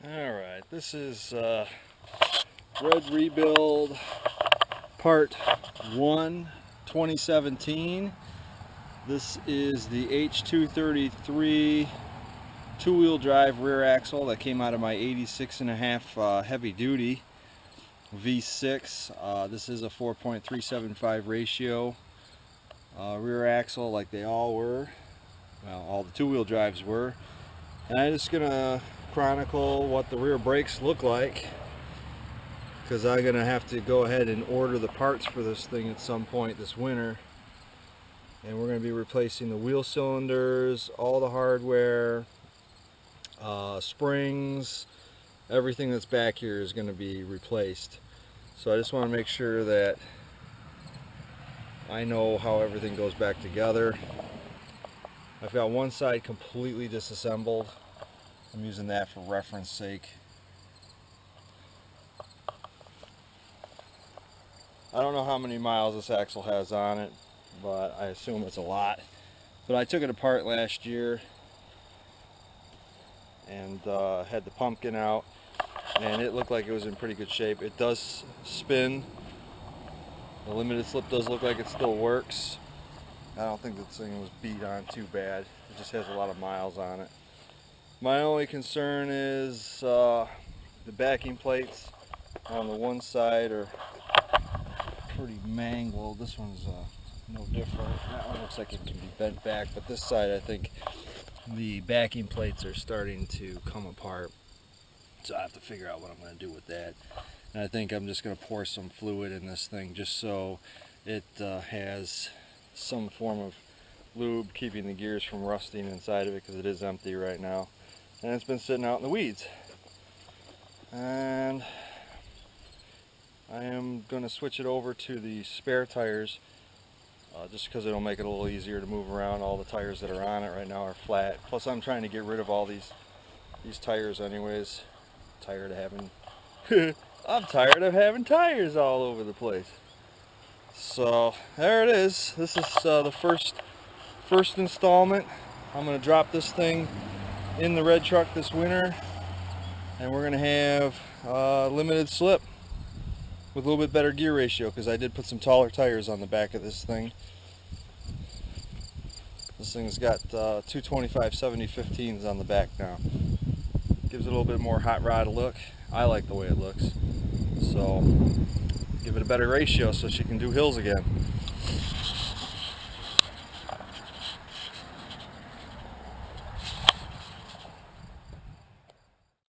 Alright, this is Red Rebuild Part 1, 2017. This is the H233 two-wheel drive rear axle that came out of my 86.5 heavy duty V6. This is a 4.375 ratio rear axle, like they all were. Well, all the two-wheel drives were. And I'm just gonna chronicle what the rear brakes look like, because I'm gonna have to go ahead and order the parts for this thing at some point this winter. And we're gonna be replacing the wheel cylinders, all the hardware, springs, everything that's back here is going to be replaced. So I just want to make sure that I know how everything goes back together. I've got one side completely disassembled. I'm using that for reference sake. I don't know how many miles this axle has on it, but I assume it's a lot. But I took it apart last year and had the pumpkin out, and it looked like it was in pretty good shape. It does spin. The limited slip does look like it still works. I don't think this thing was beat on too bad. It just has a lot of miles on it. My only concern is the backing plates on the one side are pretty mangled. This one's no different. That one looks like it can be bent back, but this side I think the backing plates are starting to come apart. So I have to figure out what I'm going to do with that. And I think I'm just going to pour some fluid in this thing just so it has some form of lube keeping the gears from rusting inside of it, because it is empty right now. And it's been sitting out in the weeds. And I am going to switch it over to the spare tires just because it'll make it a little easier to move around. All the tires that are on it right now are flat. Plus I'm trying to get rid of all these tires anyways. Tired of having I'm tired of having tires all over the place. So there it is. This is the first installment. I'm going to drop this thing in the red truck this winter, and we're going to have limited slip with a little bit better gear ratio, because I did put some taller tires on the back of this thing. This thing's got 225/70/15s on the back now. Gives it a little bit more hot rod look. I like the way it looks. So give it a better ratio so she can do hills again.